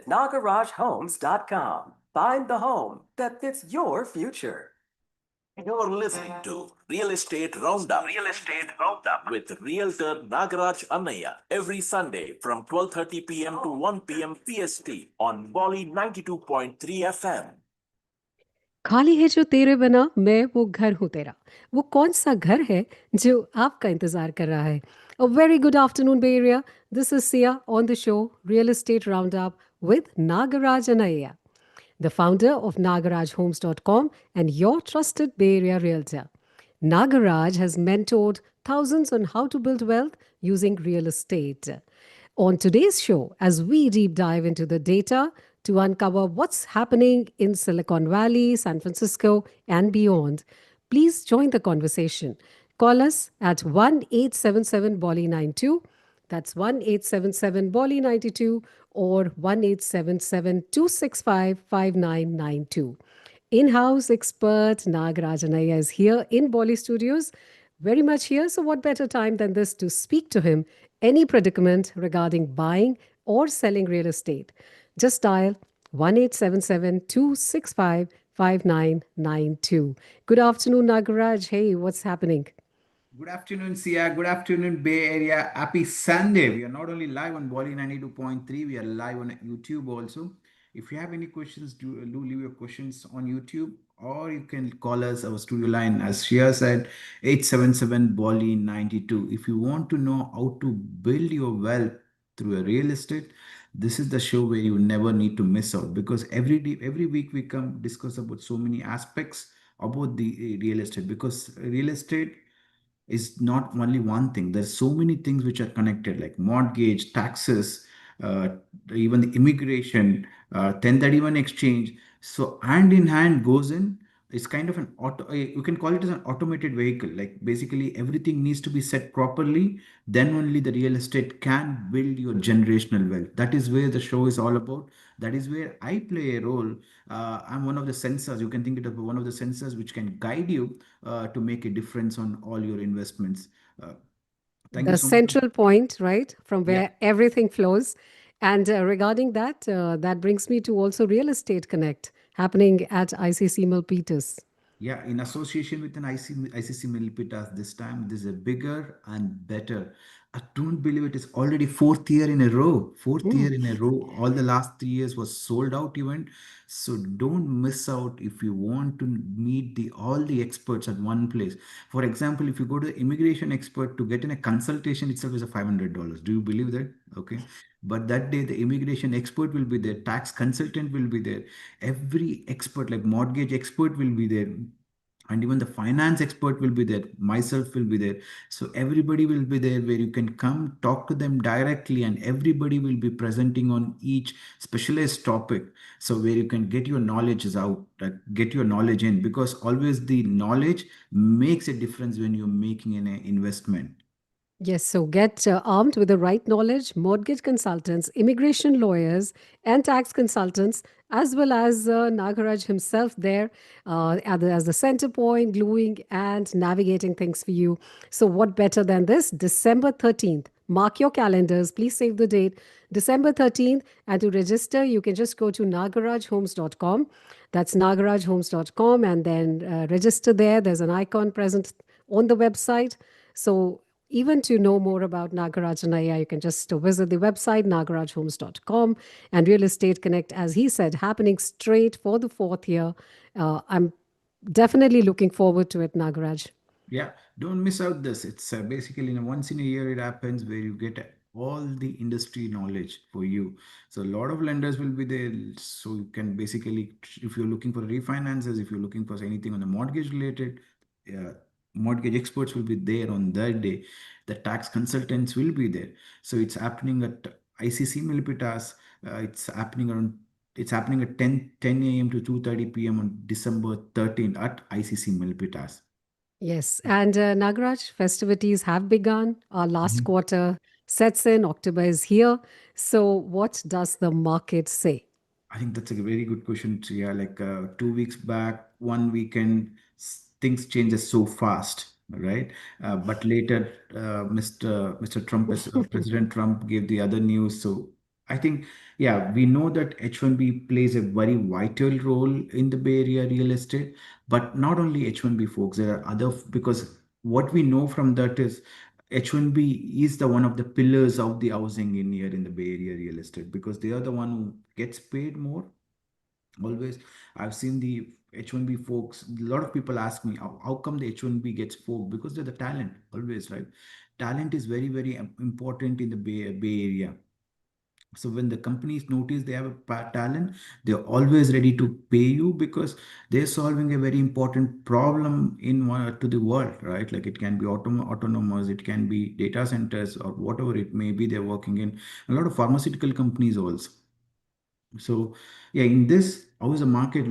Visit nagarajhomes.com. Find the home that fits your future. You're listening to Real Estate Roundup. With Realtor Nagaraj Annaiah every Sunday from 12:30 p.m. to 1 p.m. PST on Bolly 92.3 FM. खाली है जो तेरे बिना मैं वो घर हूँ तेरा वो कौन सा घर है जो आपका इंतजार कर रहा है A very good afternoon, Bay Area. This is Sia on the show Real Estate Roundup with Nagaraj Annaiah, the founder of nagarajhomes.com and your trusted Bay Area realtor. Nagaraj has mentored thousands on how to build wealth using real estate. On today's show, as we deep dive into the data to uncover what's happening in Silicon Valley, San Francisco, and beyond, please join the conversation. Call us at 1 877 Bolly 92. That's 1 877 Bolly 92 or 1 877 265 5992. In-house expert Nagaraj Annaiah is here in Bolly Studios, very much here. So what better time than this to speak to him any predicament regarding buying or selling real estate? Just dial 1-877-265-5992. Good afternoon, Nagaraj. Hey, what's happening? Good afternoon, Sia. Good afternoon, Bay Area. Happy Sunday. We are not only live on Bolly 92.3, we are live on YouTube also. If you have any questions, do leave your questions on YouTube or you can call us our studio line, as Shia said, 877 Bolly 92. If you want to know how to build your wealth through a real estate, this is the show where you never need to miss out, because every day, every week we come discuss about so many aspects about the real estate, because real estate is not only one thing. There's so many things which are connected, like mortgage, taxes, uh, even the immigration, 1031 exchange. So hand in hand goes in. It's kind of an auto, you can call it as an automated vehicle. Like basically everything needs to be set properly. Then only the real estate can build your generational wealth. That is where the show is all about. That is where I play a role. I'm one of the sensors. You can think it of one of the sensors which can guide you to make a difference on all your investments. Uh, Thank you The so much. central point, right, from Yeah. where everything flows. And regarding that, that brings me to also Real Estate Connect happening at ICC Milpitas. Yeah, in association with an ICC Milpitas, this time this is a bigger and better. I don't believe it is already fourth year in a row. Fourth Mm. year in a row. All the last 3 years was sold out event. So don't miss out if you want to meet the all the experts at one place. For example, if you go to the immigration expert to get in a consultation itself is a $500. Do you believe that? Okay. But that day the immigration expert will be there, tax consultant will be there, every expert like mortgage expert will be there, and even the finance expert will be there, myself will be there. So everybody will be there where you can come talk to them directly, and everybody will be presenting on each specialized topic, so where you can get your knowledge is out, get your knowledge in, because always the knowledge makes a difference when you're making an investment. Yes, so get armed with the right knowledge, mortgage consultants, immigration lawyers, and tax consultants, as well as Nagaraj himself there as the center point, gluing and navigating things for you. So, what better than this? December 13th. Mark your calendars. Please save the date. December 13th. And to register, you can just go to nagarajhomes.com. That's nagarajhomes.com and then register there. There's an icon present on the website. So, even to know more about Nagaraj Annaiah, you can just visit the website, nagarajhomes.com, and Real Estate Connect, as he said, happening straight for the fourth year. I'm definitely looking forward to it, Nagaraj. Yeah, don't miss out this. It's basically in a once in a year it happens where you get all the industry knowledge for you. So a lot of lenders will be there. So you can basically, if you're looking for refinances, if you're looking for anything on the mortgage related, uh, mortgage experts will be there on that day. The tax consultants will be there. So it's happening at ICC Milpitas. It's happening at 10 a.m. to 2:30 p.m. on December 13th at ICC Milpitas. Yes, and Nagaraj, festivities have begun. Our last Mhm. quarter sets in, October is here. So, what does the market say? I think that's a very good question. So, yeah, like 2 weeks back, one weekend, things changes so fast, right? But later, Mr. Trump, President Trump gave the other news. So I think, yeah, we know that H1B plays a very vital role in the Bay Area real estate, but not only H1B folks, there are other, because what we know from that is H1B is the one of the pillars of the housing in here in the Bay Area real estate, because they are the one who gets paid more. Always, I've seen the H1B folks. A lot of people ask me, how come the H1B gets folk? Because they're the talent, always, right? Talent is very, very important in the Bay Area. So when the companies notice they have a talent, they're always ready to pay you because they're solving a very important problem in to the world, right? Like it can be autonomous, it can be data centers or whatever it may be. They're working in a lot of pharmaceutical companies also. So, yeah, in this, how is the market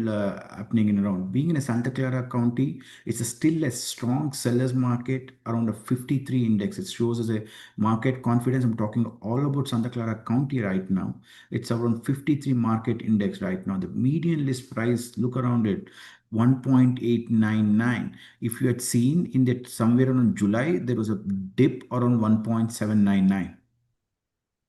happening in around? Being in a Santa Clara County, it's still a strong sellers market around a 53 index. It shows as a market confidence. I'm talking all about Santa Clara County right now. It's around 53 market index right now. The median list price, look around it, 1.899. If you had seen in that somewhere around July, there was a dip around 1.799.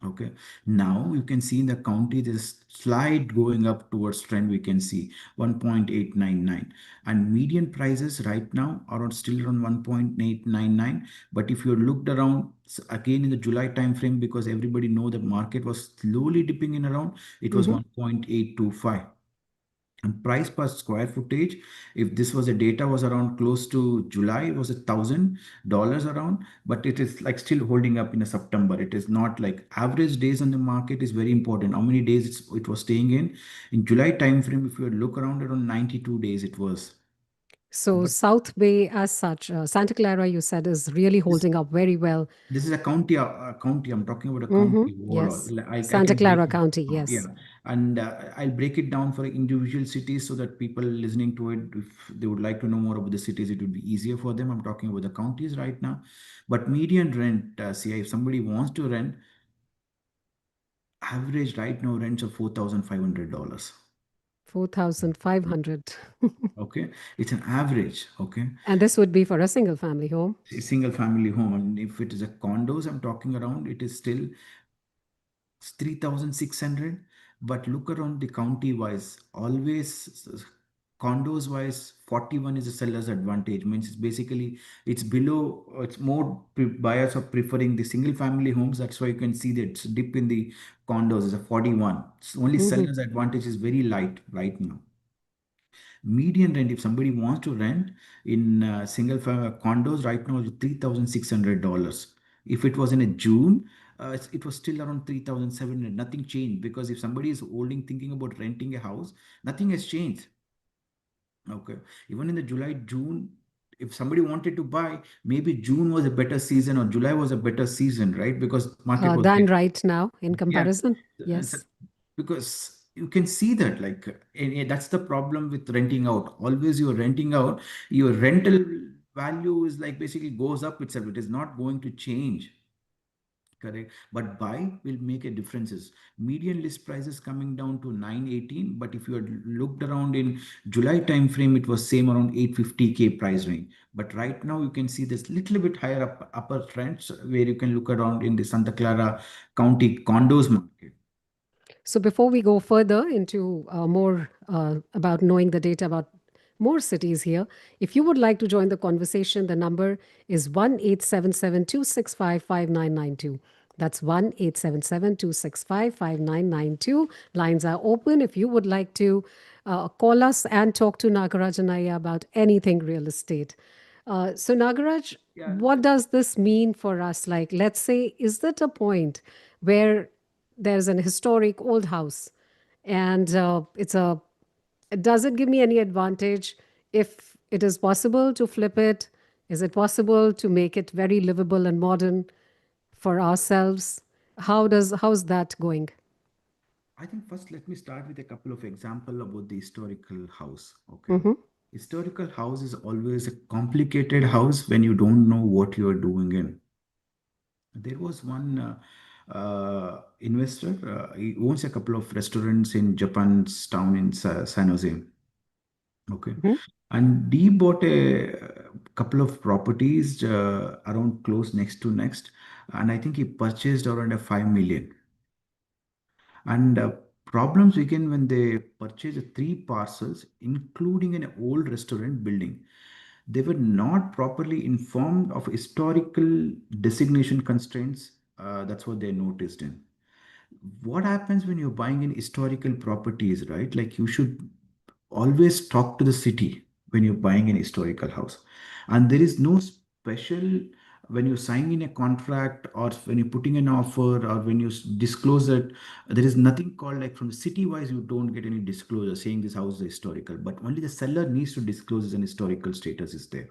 Okay. Now you can see in the county this slide going up towards trend. We can see 1.899 and median prices right now are still around 1.899. But if you looked around again in the July time frame, because everybody know that market was slowly dipping in around, it was Mm-hmm. 1.825. And price per square footage, if this was a data was around close to July, it was $1,000 around, but it is like still holding up in a September. It is not like average days on the market is very important. How many days it was staying in July time frame? If you look around 92 days, it was. So But South Bay, as such, Santa Clara, you said, is really this holding up very well. this is a county. County. I'm talking about a Mm-hmm. county overall. Yes, I Santa can break Clara it. County. Yeah, Yes. and I'll break it down for individual cities so that people listening to it, if they would like to know more about the cities, it would be easier for them. I'm talking about the counties right now. But median rent, see, if somebody wants to rent, average right now rents of $4,500. 4,500. Okay, it's an average. Okay, And this would be for a single family home. a single family home, and if it is a condos, I'm talking around, it is still it's 3,600. But look around the county wise, always condos wise, 41 is a seller's advantage. Means it's basically it's below, it's more buyers are preferring the single family homes. That's why you can see that dip in the condos is a 41. It's only Mm-hmm. seller's advantage is very light right now. Median rent, if somebody wants to rent in single condos right now, is $3,600. If it was in a June, it was still around 3,700. Nothing changed, because if somebody is holding, thinking about renting a house, nothing has changed. Okay. Even in the July, June, if somebody wanted to buy, maybe June was a better season or July was a better season, right? Because market was Than there. right now in Yeah, comparison. so- Yes. because you can see that, like, that's the problem with renting out. Always you're renting out, your rental value is like basically goes up itself. It is not going to change. Correct. But buy will make a differences. Median list prices coming down to 918. But if you had looked around in July time frame, it was same around 850K price range. But right now you can see this little bit higher up upper trends where you can look around in the Santa Clara County condos market. So before we go further into more about knowing the data about more cities here, if you would like to join the conversation, the number is 1-877-265-5992. That's 1-877-265-5992. Lines are open if you would like to call us and talk to Nagaraj Annaiah about anything real estate. So Nagaraj, Yeah. what does this mean for us? Like, let's say, is that a point where there's an historic old house and does it give me any advantage if it is possible to flip it? Is it possible to make it very livable and modern for ourselves? How's that going? I think first let me start with a couple of example about the historical house. Okay. Mm-hmm. Historical house is always a complicated house when you don't know what you are doing in. There was one investor, he owns a couple of restaurants in Japan's town in San Jose. Okay. Mm-hmm. And he bought a couple of properties around close next to next. And I think he purchased around a 5 million. And problems begin when they purchase three parcels, including an old restaurant building. They were not properly informed of historical designation constraints. That's what they noticed in. What happens when you're buying in historical properties, right? Like you should always talk to the city when you're buying an historical house. And there is no special when you're signing a contract or when you're putting an offer or when you disclose it, there is nothing called like from the city wise, you don't get any disclosure saying this house is historical, but only the seller needs to disclose an historical status is there.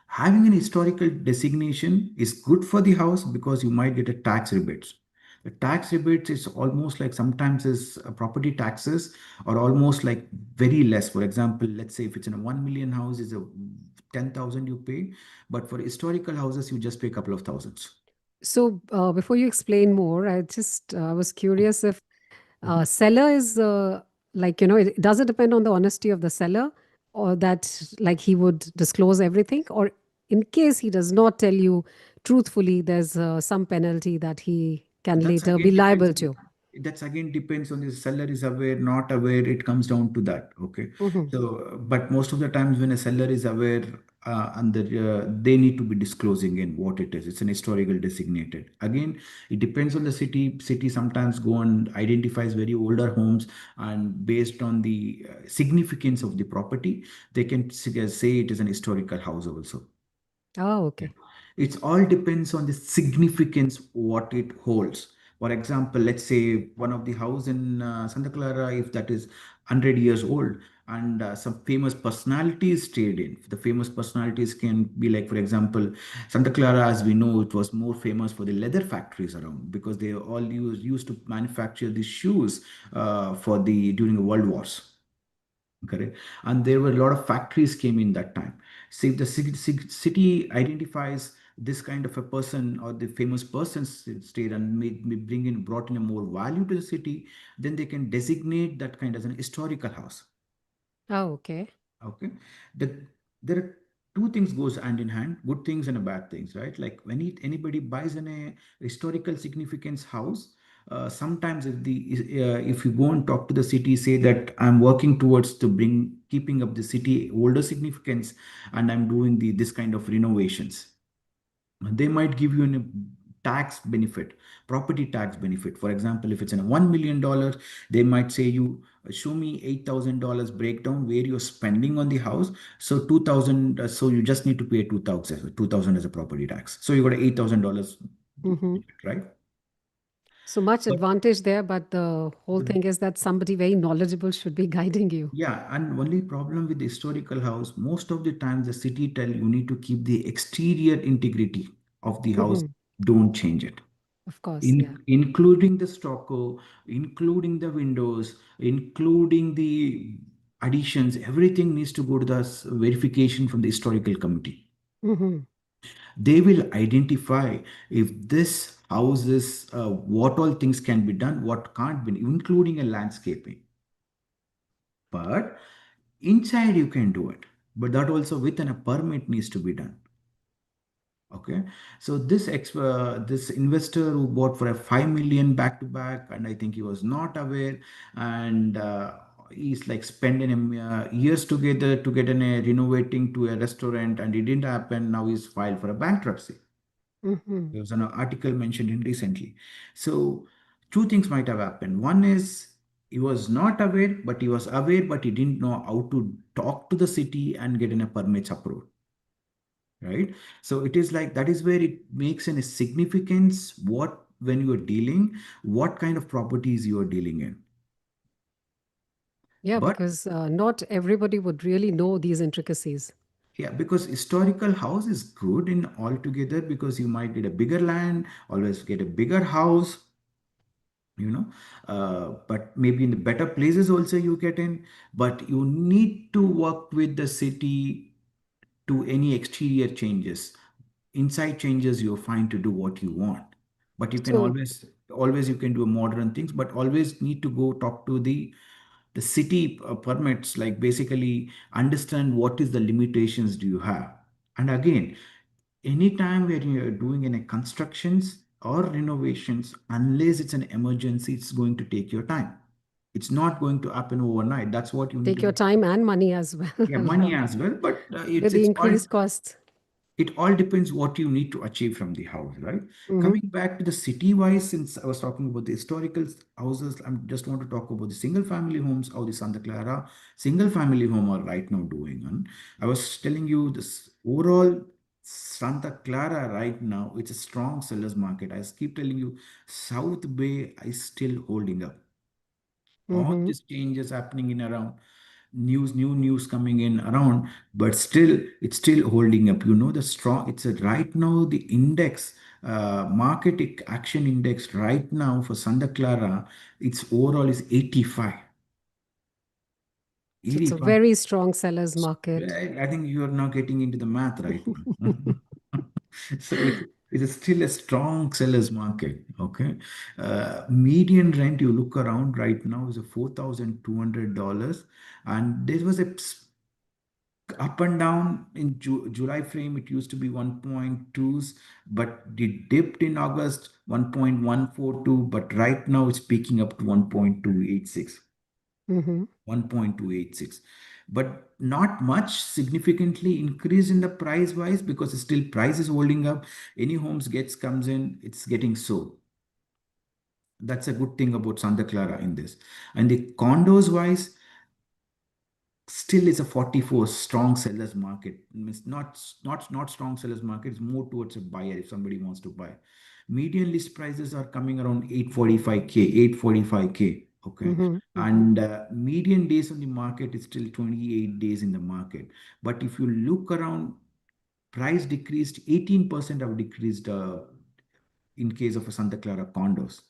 Having an historical designation is good for the house because you might get a tax rebates. The tax rebates is almost like sometimes is property taxes or almost like very less. For example, let's say if it's in a 1 million house is a 10,000 you pay, but for historical houses you just pay a couple of thousands. So, before you explain more, I just was curious if Mhm. seller is like, does it depend on the honesty of the seller, or that like he would disclose everything, or in case he does not tell you truthfully, there's some penalty that he can That's later be again depends liable on to? that's again depends on the seller is aware, not aware. It comes down to that. Okay. Hmm. So, but most of the times when a seller is aware, they need to be disclosing in what it is. It's an historical designated. Again, it depends on the city. City sometimes go and identifies very older homes, and based on the significance of the property, they can say it is an historical house also. Oh, Yeah. okay. It's all depends on the significance what it holds. For example, let's say one of the house in Santa Clara, if that is 100 years old, and some famous personalities stayed in. The famous personalities can be like, for example, Santa Clara, as we know, it was more famous for the leather factories around because they all used to manufacture these shoes for the during the World Wars. Correct. And there were a lot of factories came in that time. See, if the city identifies this kind of a person or the famous person stayed and bring in brought in a more value to the city, then they can designate that kind as an historical house. Oh, okay. Okay. The, there are two things goes hand in hand, good things and bad things, right? Like when anybody buys in a historical significance house, sometimes if you go and talk to the city, say that I'm working towards to bring keeping up the city older significance and I'm doing this kind of renovations, they might give you a tax benefit, property tax benefit. For example, if it's in a $1 million, they might say you show me $8,000 breakdown where you're spending on the house. So 2,000, so you just need to pay 2,000 as a property tax. So you got $8,000, Hmm. right? So much But advantage there, but the whole the thing is that somebody very knowledgeable should be guiding you. Yeah, and only problem with the historical house, most of the times the city tell you need to keep the exterior integrity of the house, Hmm. don't change it. Of course, yeah. Including the stucco, including the windows, including the additions, everything needs to go to the verification from the historical committee. Hmm. They will identify if this house is what all things can be done, what can't be, including a landscaping. But inside you can do it, but that also within a permit needs to be done. Okay, so this investor who bought for a 5 million back to back, and I think he was not aware, and he's like spending years together to get a renovating to a restaurant, and it didn't happen. Now he's filed for a bankruptcy. Hmm. There was an article mentioned in recently. So two things might have happened. One is he was not aware, but he was aware, but he didn't know how to talk to the city and get in a permits approved. Right. So it is like that is where it makes a significance what when you are dealing, what kind of properties you are dealing in. Yeah, But because not everybody would really know these intricacies. yeah, because historical house is good in altogether because you might get a bigger land, always get a bigger house, you know, but maybe in the better places also you get in, but you need to work with the city to any exterior changes. Inside changes you're fine to do what you want, but you can So, always you can do modern things, but always need to go talk to the city permits, like basically understand what is the limitations do you have. And again, anytime when you're doing any constructions or renovations, unless it's an emergency, it's going to take your time. It's not going to happen overnight. That's what you need Take to your be. time and money as well. Yeah, Yeah. money as well, but With it's the it's all increased costs. it all depends what you need to achieve from the house, right? Mm-hmm. Coming back to the city wise, since I was talking about the historical houses, I just want to talk about the single family homes, how the Santa Clara single family home are right now doing. And I was telling you this overall Santa Clara right now, it's a strong sellers market. I keep telling you, South Bay is still holding up. All Mm-hmm. these changes happening in around new news coming in around, but still it's still holding up. The strong, it's a right now the index, market action index right now for Santa Clara, its overall is 85. So it's a 85. very strong seller's market. I think you are now getting into the math right now. So it's still a strong seller's market. Okay. Median rent you look around right now is a $4,200. And there was a up and down in July frame. It used to be 1.2s, but it dipped in August 1.142. But right now it's peaking up to 1.286. Mm-hmm. 1.286, but not much significantly increase in the price wise, because still price is holding up. Any homes gets comes in, it's getting sold. That's a good thing about Santa Clara in this. And the condos wise, still is a 44 strong sellers market. Means not strong sellers market. It's more towards a buyer if somebody wants to buy. Median list prices are coming around 845K, 845K. Okay. Mm-hmm. And median days on the market is still 28 days in the market. But if you look around, price decreased 18% have decreased in case of a Santa Clara condos.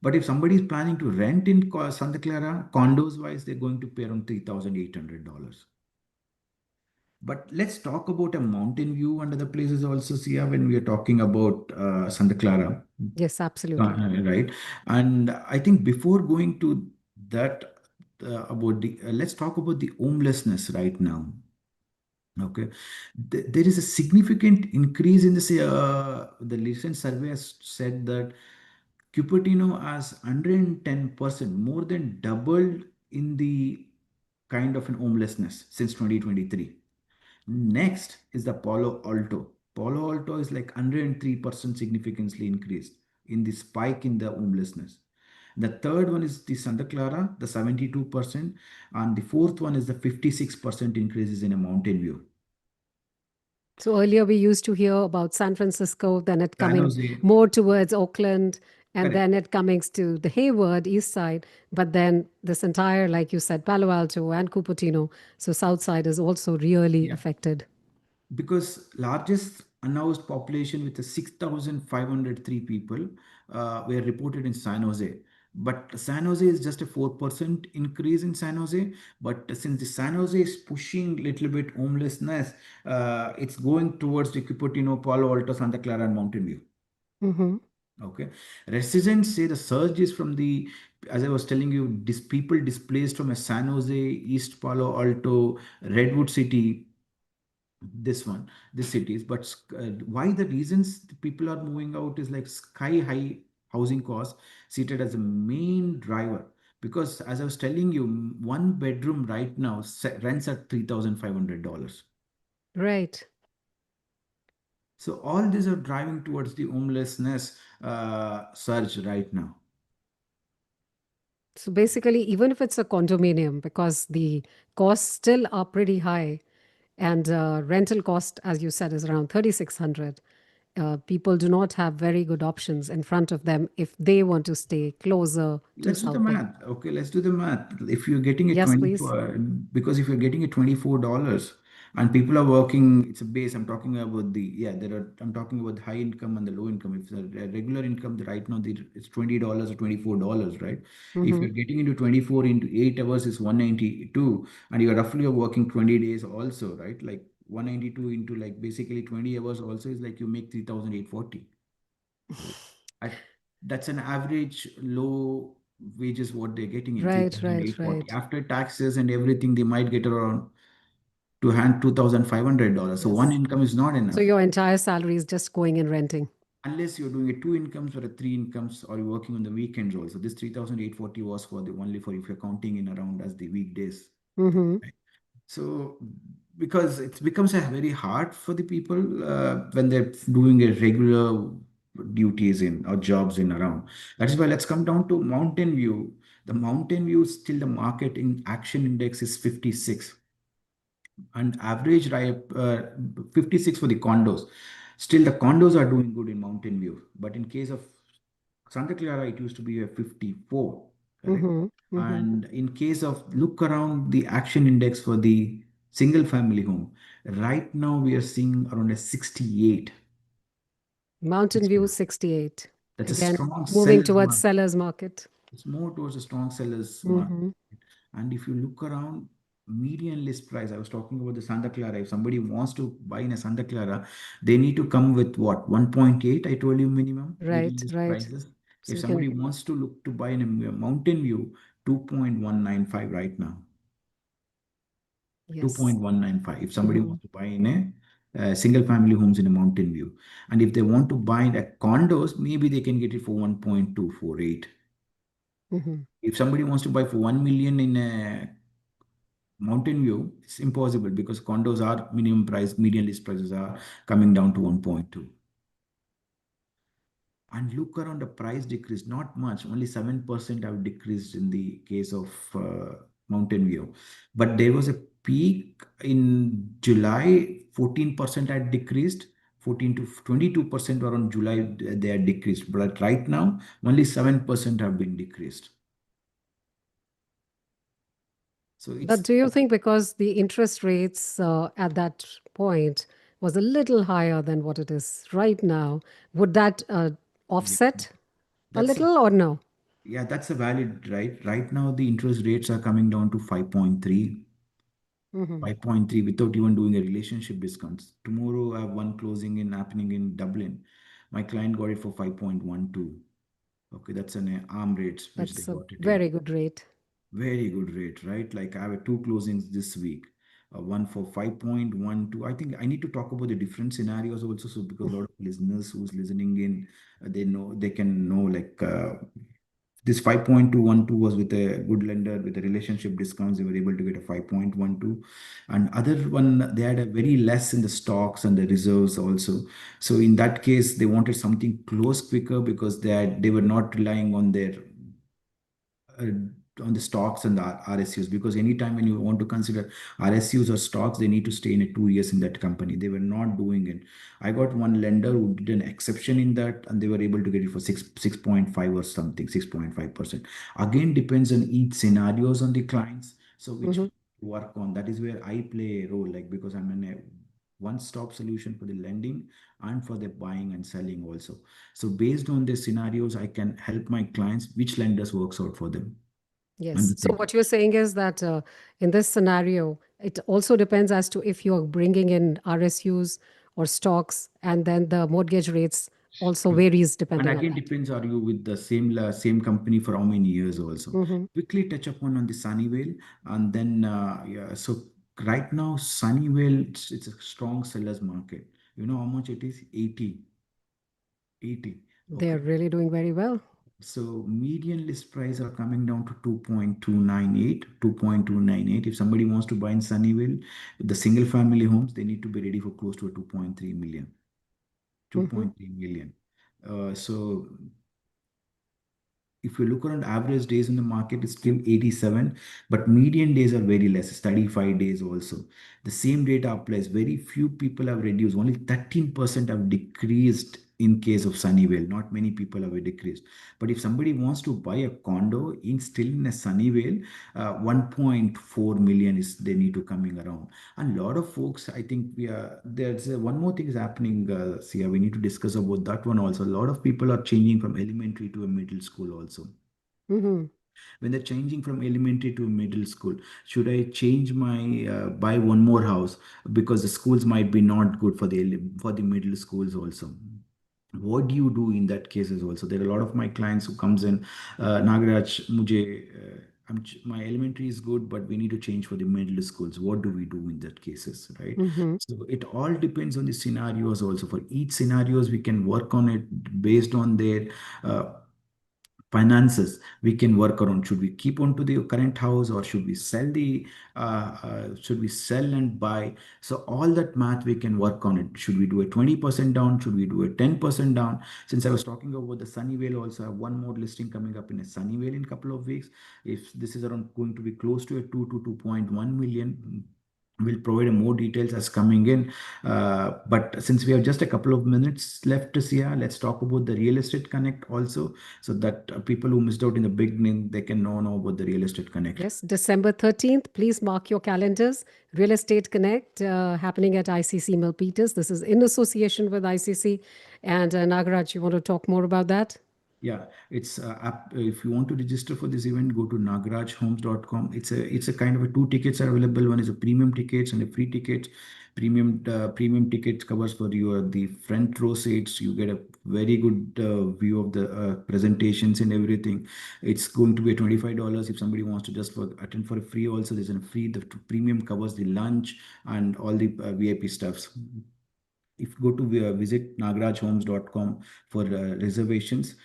But if somebody is planning to rent in Santa Clara, condos wise, they're going to pay around $3,800. But let's talk about a mountain view and other places also, Sia, when we are talking about Santa Clara, Yes, absolutely. right? And I think before going to that, about the, let's talk about the homelessness right now. Okay, there is a significant increase in this. The recent survey has said that Cupertino has 110%, more than doubled in the kind of an homelessness since 2023. Next is the Palo Alto. Palo Alto is like 103% significantly increased in the spike in the homelessness. The third one is the Santa Clara, the 72%, and the fourth one is the 56% increases in a Mountain View. So earlier we used to hear about San Francisco, then it San coming Jose, more towards Oakland, and correct. then it coming to the Hayward, east side. But then this entire, like you said, Palo Alto and Cupertino, so south side is also really Yeah. affected. Because largest announced population with the 6,503 people were reported in San Jose. But San Jose is just a 4% increase in San Jose. But since the San Jose is pushing little bit homelessness, it's going towards the Cupertino, Palo Alto, Santa Clara, and Mountain View. Mm-hmm. Okay. Residents say the surge is from the, as I was telling you, people displaced from a San Jose, East Palo Alto, Redwood City, this cities. But why the reasons the people are moving out is like sky high housing costs seated as a main driver. Because as I was telling you, one bedroom right now rents at $3,500. Right. So all these are driving towards the homelessness surge right now. So basically, even if it's a condominium, because the costs still are pretty high, and rental cost, as you said, is around 3,600. People do not have very good options in front of them if they want to stay closer to Let's do the South Bay. math. Okay, let's do the math. If you're getting a Yes, please. 24, because if you're getting a $24 and people are working, it's a base. I'm talking about I'm talking about the high income and the low income. If the regular income, right now, it's $20 or $24, right? If Mm-hmm. you're getting into 24 into 8 hours is 192, and you're roughly working 20 days also, right? Like 192 into like basically 20 hours also is like you make 3,840. I, that's an average low wages what they're getting in Right, right, 3,840. right. After taxes and everything, they might get around to hand $2,500. So one Yes. income is not So enough. your entire salary is just going in renting. unless you're doing a two incomes or a three incomes, or you're working on the weekends also. This 3,840 was for the only for if you're counting in around as the weekdays. Mm-hmm. Right? So because it becomes a very hard for the people when they're doing a regular duties in or jobs in around. That is why let's come down to Mountain View. The Mountain View still the market in action index is 56, and average 56 for the condos. Still, the condos are doing good in Mountain View, but in case of Santa Clara, it used to be a 54, correct? Mm-hmm. Mm-hmm. And in case of look around the action index for the single family home, right now we are seeing around a 68. Mountain View 68. That's a Again, strong moving seller's towards market. seller's market. It's more towards a strong seller's market. Mm-hmm. And if you look around, median list price, I was talking about the Santa Clara. If somebody wants to buy in a Santa Clara, they need to come with what? 1.8, I told you minimum median Right, list right. prices. So If you can, somebody wants to look to buy in a Mountain View, 2.195 right now. yes. 2.195. If somebody Mm-hmm. wants to buy in a single family homes in a Mountain View. And if they want to buy a condos, maybe they can get it for 1.248. Mm-hmm. If somebody wants to buy for 1 million in a Mountain View, it's impossible because condos are minimum price, median list prices are coming down to 1.2. And look around, the price decrease, not much, only 7% have decreased in the case of Mountain View. But there was a peak in July, 14% had decreased, 14 to 22% around July they had decreased. But right now, only 7% have been decreased. So But it's, do you think because the interest rates at that point was a little higher than what it is right now, would that yeah, offset a that's a little or no? Yeah, that's a valid right. Right now, the interest rates are coming down to 5.3, Mm-hmm. 5.3 without even doing a relationship discounts. Tomorrow, I have one closing in happening in Dublin. My client got it for 5.12. Okay, that's an arm rates which they That's a got it in. very good rate. Very good rate, right? Like I have two closings this week. One for 5.12. I think I need to talk about the different scenarios also. So because a lot of listeners who's listening in, they know they can know like this 5.212 was with a good lender with a relationship discounts. They were able to get a 5.12. And other one, they had a very less in the stocks and the reserves also. So in that case, they wanted something close quicker because they were not relying uh, on the stocks and the RSUs, because anytime when you want to consider RSUs or stocks, they need to stay in a 2 years in that company. They were not doing it. I got one lender who did an exception in that, and they were able to get it for 6.5 or something, 6.5%. Again, depends on each scenarios on the clients. So which Mm-hmm. work on that is where I play a role, like because I'm in a one-stop solution for the lending and for the buying and selling also. So based on the scenarios, I can help my clients which lenders works out for them. And Yes. the So same. what you're saying is that in this scenario, it also depends as to if you're bringing in RSUs or stocks, and then the mortgage rates also varies And depending on again, that. depends are you with the same company for how many years also. Mm-hmm. Quickly touch upon on the Sunnyvale, and then yeah. So right now, Sunnyvale, it's a strong sellers market. You know how much it is? 80, 80. They're Okay. really doing very well. So median list price are coming down to 2.298, 2.298. If somebody wants to buy in Sunnyvale, the single family homes, they need to be ready for close to a 2.3 million. Mm-hmm. 2.3 million. So if you look around, average days in the market is still 87, but median days are very less. It's 35 days also. The same data applies. Very few people have reduced. Only 13% have decreased in case of Sunnyvale. Not many people have decreased. But if somebody wants to buy a condo in still in a Sunnyvale, 1.4 million is they need to coming around. And a lot of folks, I think we are there's one more thing is happening. Sia, we need to discuss about that one also. A lot of people are changing from elementary to a middle school also. Mm-hmm. When they're changing from elementary to middle school, should I change my buy one more house because the schools might be not good for the middle schools also? What do you do in that cases also? There are a lot of my clients who comes in, Nagaraj, mujhe my elementary is good, but we need to change for the middle schools. What do we do in that cases, right? So it all depends on the scenarios also. For each scenarios, we can work on it based on their uh, finances. We can work around, should we keep on to the current house, or should we sell and buy? So all that math we can work on it. Should we do a 20% down, should we do a 10% down? Since I was talking about the Sunnyvale, also I have one more listing coming up in a Sunnyvale in a couple of weeks. If this is around going to be close to a 2 to 2.1 million, we'll provide more details as coming in. But since we have just a couple of minutes left to see, let's talk about the Real Estate Connect also, so that people who missed out in the beginning, they can know about the Real Estate Connect. Yes, December 13th. Please mark your calendars. Real Estate Connect happening at ICC Milpitas. This is in association with ICC. And Nagaraj, you want to talk more about that? Yeah, it's if you want to register for this event, go to nagarajhomes.com. It's a kind of a two tickets are available. One is a premium tickets and a free ticket. Premium ticket covers for your the front row seats. You get a very good view of the presentations and everything. It's going to be $25 if somebody wants to just attend for a free. Also, there's a free. The premium covers the lunch and all the VIP stuffs. If you go to visit nagarajhomes.com for reservations,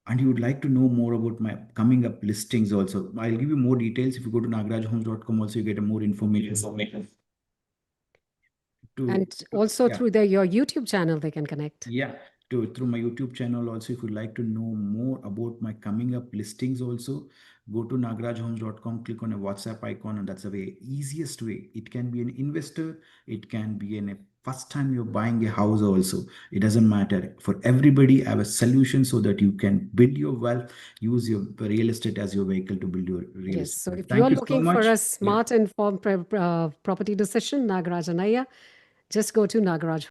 and you would like to know more about my coming up listings also, I'll give you more details. If you go to nagarajhomes.com also, you get more information. And also Yeah. through your YouTube channel, they can connect. Yeah, through my YouTube channel also. If you'd like to know more about my coming up listings also, go to nagarajhomes.com, click on a WhatsApp icon, and that's the way easiest way. It can be an investor, it can be a first time you're buying a house also. It doesn't matter. For everybody, I have a solution so that you can build your wealth, use your real estate as your vehicle to build your real Yes. estate. So if Thank you're you so looking for much. a smart, informed property decision, Nagaraj Annaiah, just go to Nagaraj